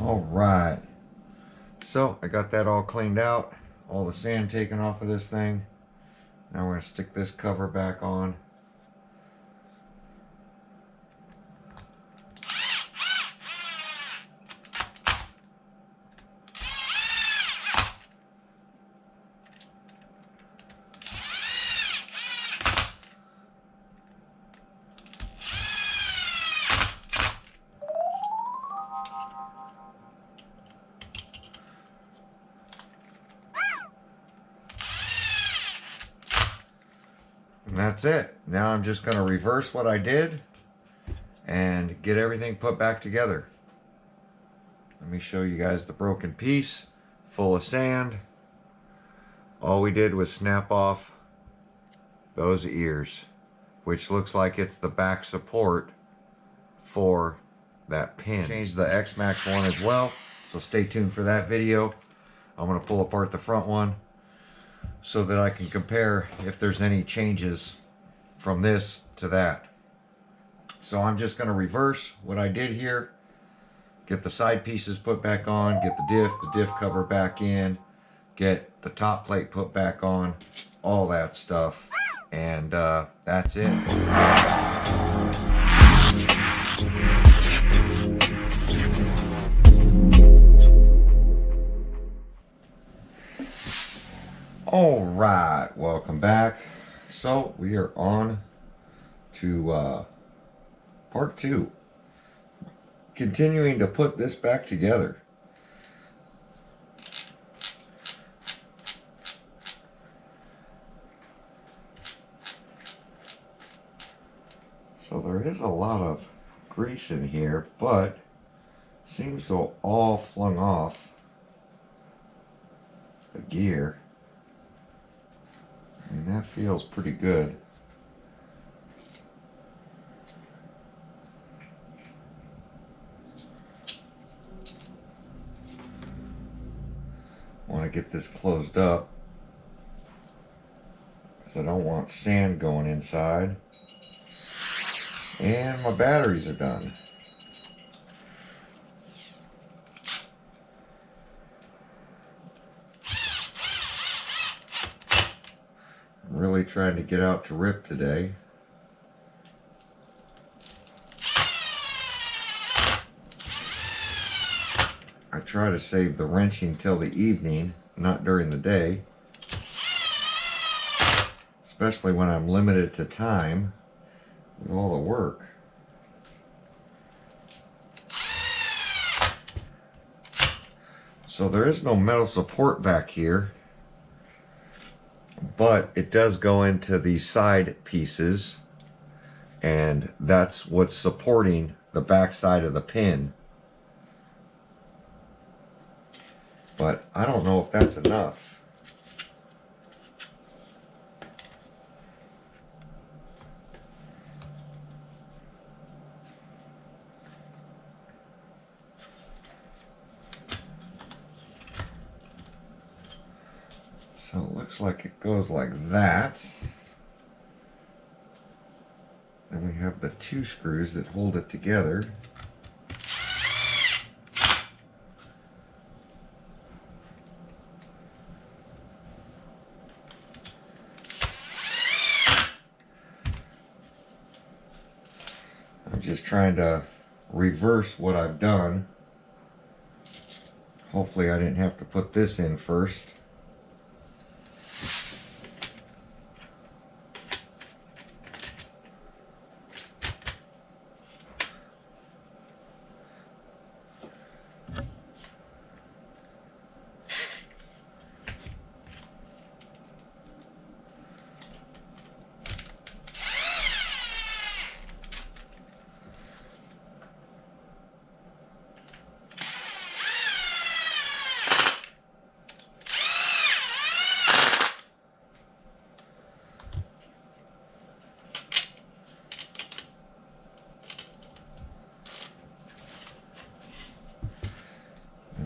All right, so I got that all cleaned out, all the sand taken off of this thing. Now we're going to stick this cover back on. And that's it. Now I'm just going to reverse what I did and get everything put back together. Let me show you guys the broken piece full of sand. All we did was snap off those ears, which looks like it's the back support for that pin. Changed the X-Max one as well, so stay tuned for that video. I'm going to pull apart the front one so that I can compare if there's any changes from this to that. So I'm just going to reverse what I did here, get the side pieces put back on, get the diff cover back in, get the top plate put back on, all that stuff, and that's it. All right, welcome back. So we are on to part 2, continuing to put this back together. So there is a lot of grease in here, but seems to have all flung off the gear. I mean, that feels pretty good. I want to get this closed up because I don't want sand going inside. And my batteries are done. I'm really trying to get out to rip today. I try to save the wrenching till the evening, not during the day. Especially when I'm limited to time with all the work. So there is no metal support back here, but it does go into these side pieces, and that's what's supporting the back side of the pin. But I don't know if that's enough. So it looks like it goes like that. Then we have the 2 screws that hold it together. I'm just trying to reverse what I've done. Hopefully I didn't have to put this in first.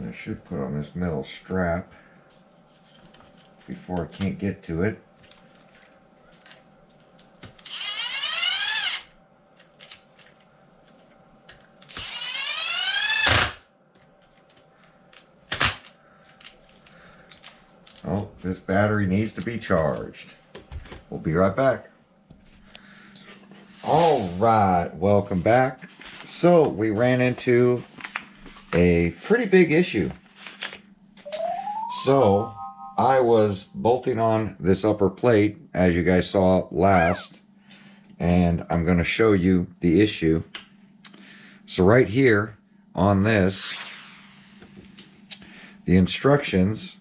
I should put on this metal strap before I can't get to it. This battery needs to be charged. We'll be right back. All right, welcome back. So we ran into a pretty big issue. So I was bolting on this upper plate, as you guys saw last, and I'm going to show you the issue. So right here on this, the instructions,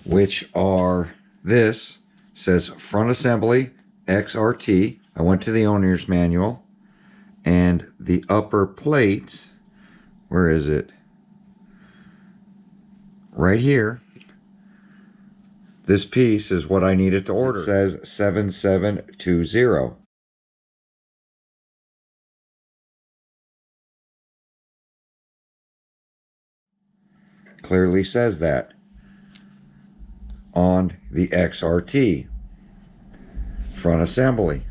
which are this, says front assembly XRT. I went to the owner's manual, and the upper plate, where is it? Right here. This piece is what I needed to order. It says 7720. Clearly says that on the XRT front assembly.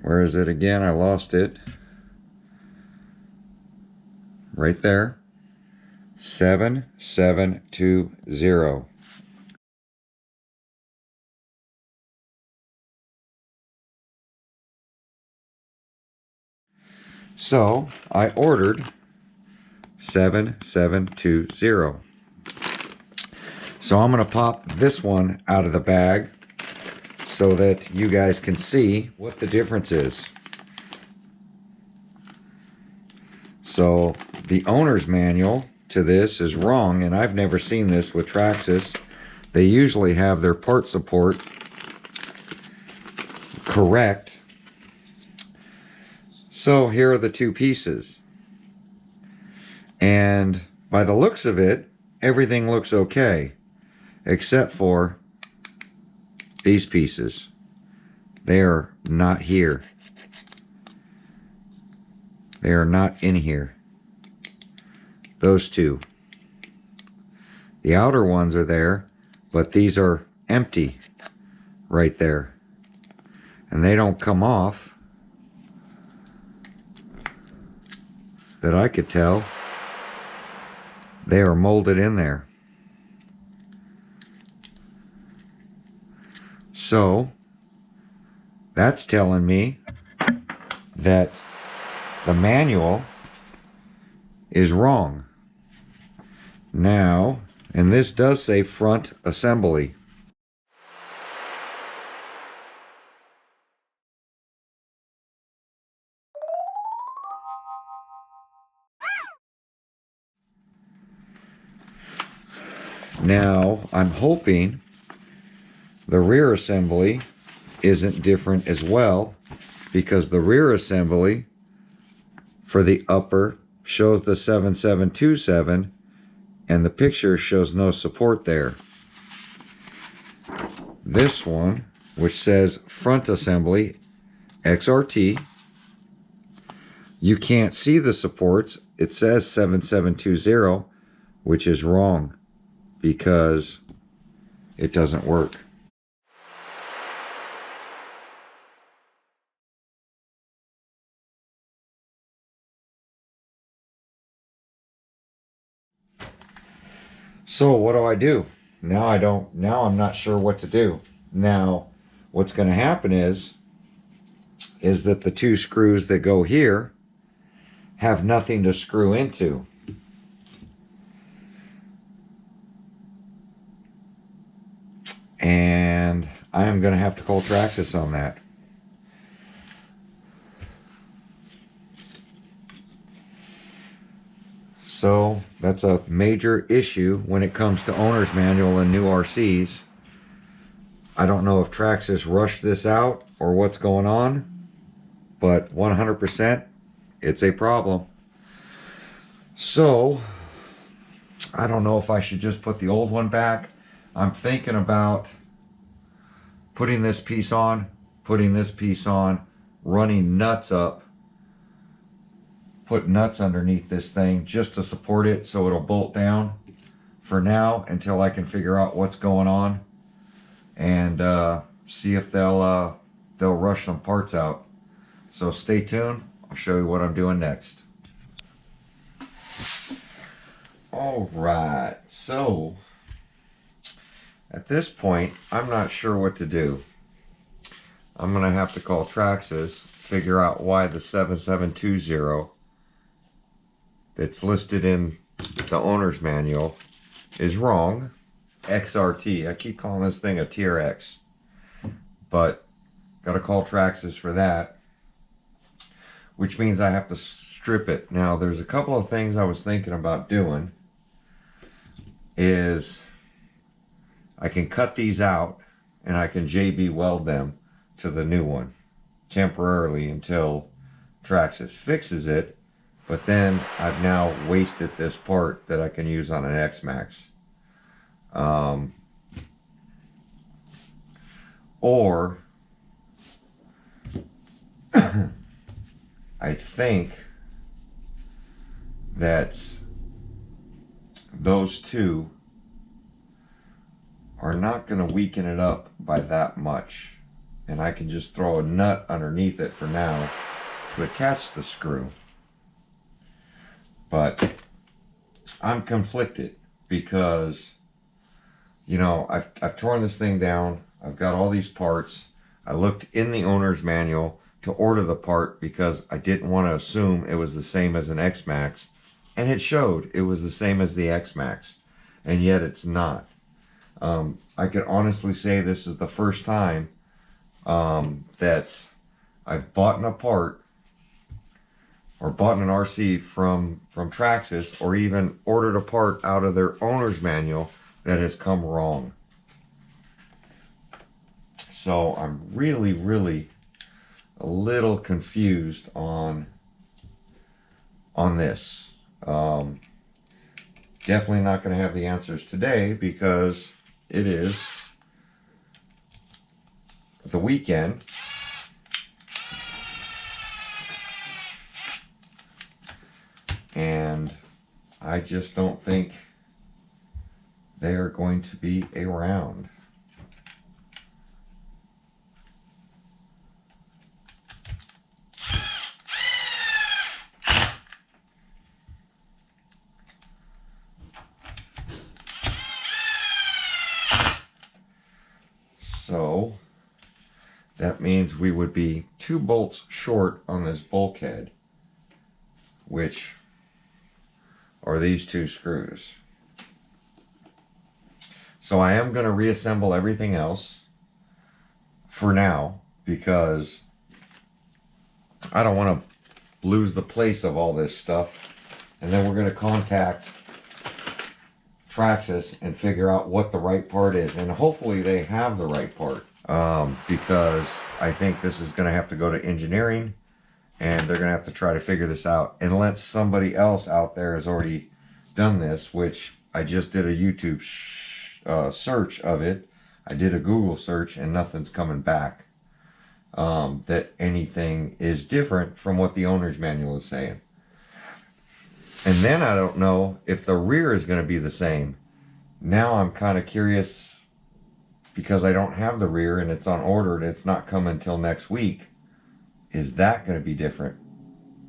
Where is it again? I lost it. Right there. 7720. So I ordered 7720. So I'm going to pop this one out of the bag so that you guys can see what the difference is. So the owner's manual to this is wrong, and I've never seen this with Traxxas. They usually have their part support correct. So here are the two pieces, and by the looks of it, everything looks okay except for these pieces. They are not here. They are not in here. Those two. The outer ones are there, but these are empty right there. And they don't come off that I could tell. They are molded in there. So that's telling me that the manual is wrong. Now, and this does say front assembly. Now, I'm hoping the rear assembly isn't different as well, because the rear assembly for the upper shows the 7727 and the picture shows no support there. This one, which says front assembly XRT, you can't see the supports. It says 7720, which is wrong because it doesn't work. So what do I do? Now I'm not sure what to do. Now, what's going to happen is that the two screws that go here have nothing to screw into. And I am going to have to call Traxxas on that. So that's a major issue when it comes to owner's manual and new RCs. I don't know if Traxxas rushed this out or what's going on, but 100% it's a problem. So I don't know if I should just put the old one back. I'm thinking about putting this piece on, running nuts up, put nuts underneath this thing just to support it so it'll bolt down for now until I can figure out what's going on, and see if they'll rush some parts out. So stay tuned. I'll show you what I'm doing next. All right, so At this point, I'm not sure what to do. I'm going to have to call Traxxas, figure out why the 7720 that's listed in the owner's manual is wrong. XRT. I keep calling this thing a TRX. But got to call Traxxas for that, which means I have to strip it. Now, there's a couple of things I was thinking about doing. Is I can cut these out and I can JB weld them to the new one temporarily until Traxxas fixes it, but then I've now wasted this part that I can use on an X-Max. Or I think that those two are not going to weaken it up by that much, and I can just throw a nut underneath it for now to attach the screw. But I'm conflicted because, you know, I've torn this thing down. I've got all these parts. I looked in the owner's manual to order the part because I didn't want to assume it was the same as an X-Max, and it showed it was the same as the X-Max, and yet it's not. I could honestly say this is the first time that I've bought a part or bought an RC from Traxxas, or even ordered a part out of their owner's manual that has come wrong. So I'm really a little confused on this. Definitely not going to have the answers today because it is the weekend. And I just don't think they are going to be around. So that means we would be 2 bolts short on this bulkhead, which are these 2 screws. So I am going to reassemble everything else for now because I don't want to lose the place of all this stuff. And then we're going to contact Traxxas and figure out what the right part is, and hopefully they have the right part, because I think this is going to have to go to engineering, and they're going to have to try to figure this out, unless somebody else out there has already done this, which I just did a YouTube search of it. I did a Google search and nothing's coming back that anything is different from what the owner's manual is saying. And then I don't know if the rear is going to be the same. Now I'm kind of curious because I don't have the rear and it's on order and it's not coming until next week. Is that going to be different?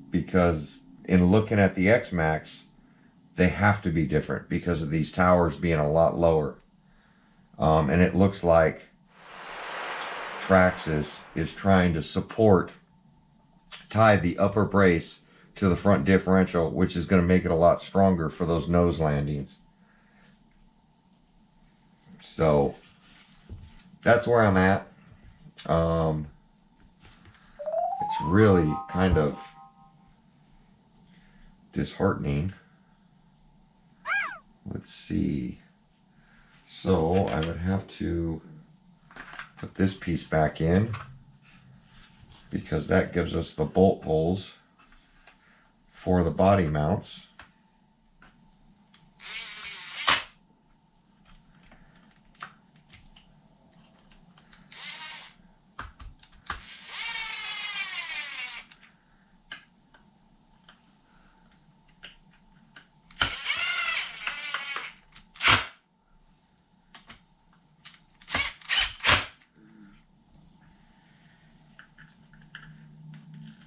Because in looking at the X-Max, they have to be different because of these towers being a lot lower. And it looks like Traxxas is trying to tie the upper brace to the front differential, which is going to make it a lot stronger for those nose landings. So that's where I'm at. It's really kind of disheartening. Let's see. So I would have to put this piece back in because that gives us the bolt holes for the body mounts.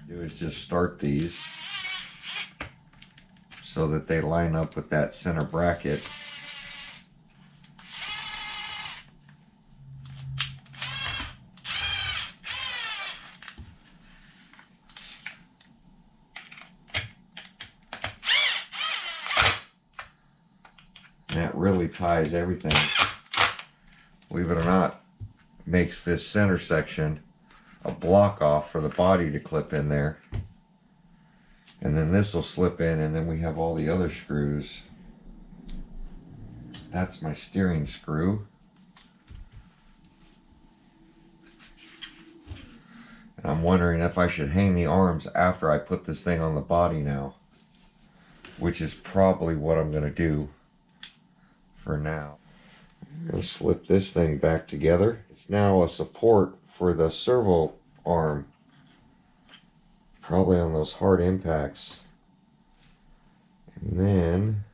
Do is just start these so that they line up with that center bracket. that really ties everything, believe it or not, makes this center section a block off for the body to clip in there. And then this will slip in, and then we have all the other screws. That's my steering screw. And I'm wondering if I should hang the arms after I put this thing on the body now, which is probably what I'm going to do for now. I'm going to slip this thing back together. It's now a support for the servo arm, probably on those hard impacts. And then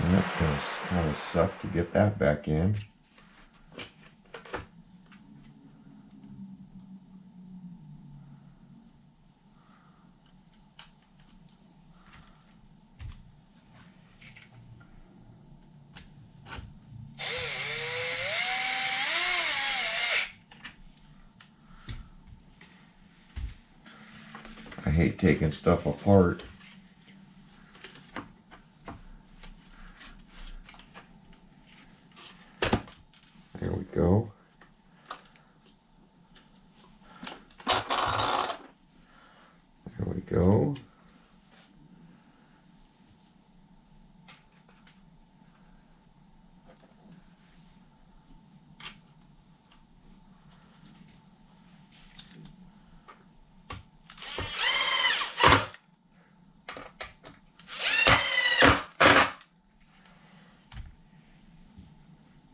that's going to kind of suck to get that back in. I hate taking stuff apart. There we go. There we go.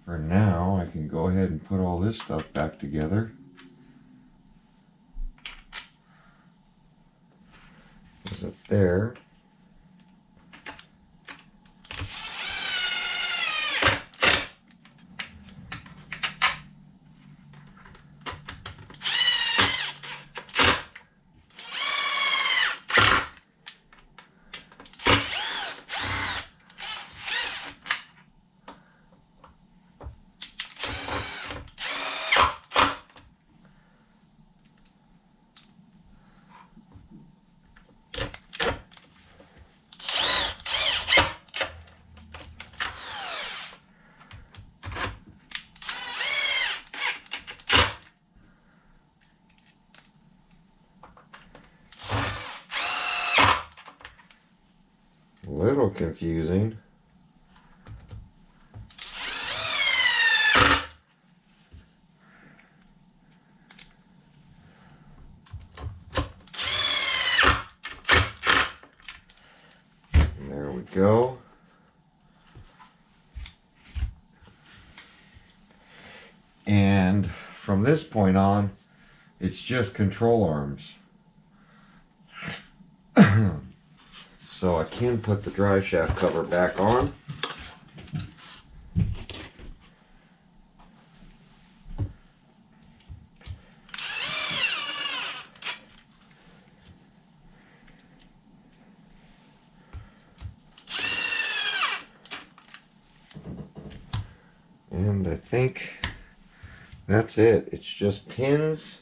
For now, I can go ahead and put all this stuff back together. Goes up there. A little confusing. There we go. And from this point on, it's just control arms. So I can put the drive shaft cover back on. And I think that's it. It's just pins,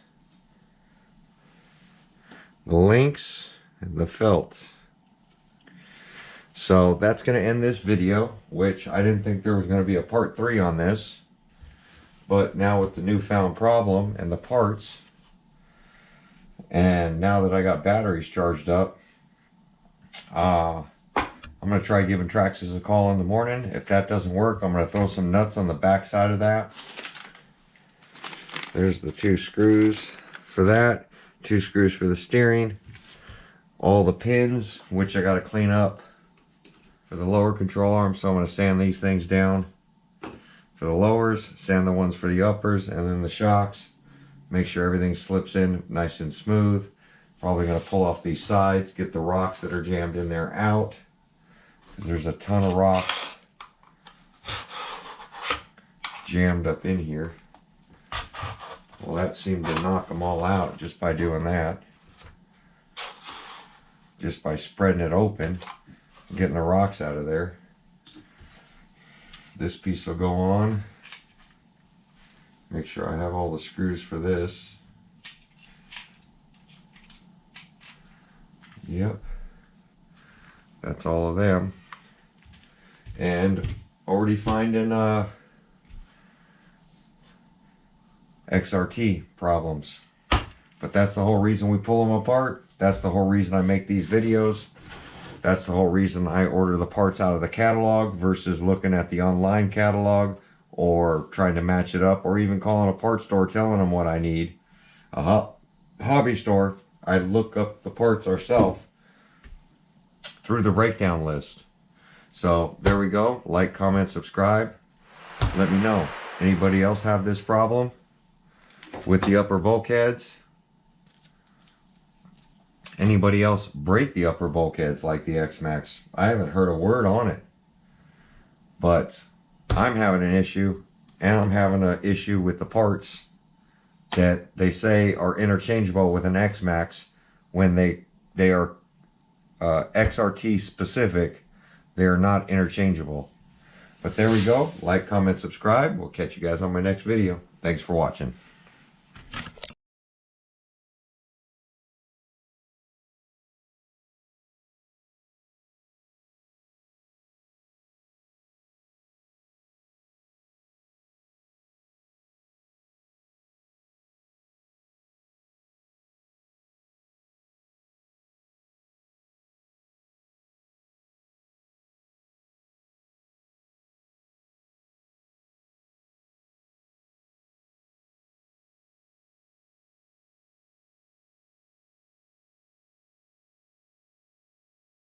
the links, and the felt. So that's going to end this video, which I didn't think there was going to be a part 3 on this. But now with the newfound problem and the parts, and now that I got batteries charged up, I'm going to try giving Traxxas a call in the morning. If that doesn't work, I'm going to throw some nuts on the back side of that. There's the 2 screws for that, 2 screws for the steering, all the pins, which I got to clean up for the lower control arm, so I'm going to sand these things down for the lowers, sand the ones for the uppers, and then the shocks. Make sure everything slips in nice and smooth. Probably going to pull off these sides, get the rocks that are jammed in there out, because there's a ton of rocks jammed up in here. Well, that seemed to knock them all out just by doing that. just by spreading it open, getting the rocks out of there. This piece will go on. Make sure I have all the screws for this. Yep, that's all of them. And already finding XRT problems. But that's the whole reason we pull them apart. That's the whole reason I make these videos. That's the whole reason I order the parts out of the catalog versus looking at the online catalog or trying to match it up, or even calling a parts store telling them what I need. A hobby store, I look up the parts ourselves through the breakdown list. So there we go. Like, comment, subscribe. Let me know. Anybody else have this problem with the upper bulkheads? Anybody else break the upper bulkheads like the X-Max? I haven't heard a word on it, but I'm having an issue, and I'm having an issue with the parts that they say are interchangeable with an X-Max when they are XRT specific. They are not interchangeable. But there we go. Like, comment, subscribe. We'll catch you guys on my next video. Thanks for watching.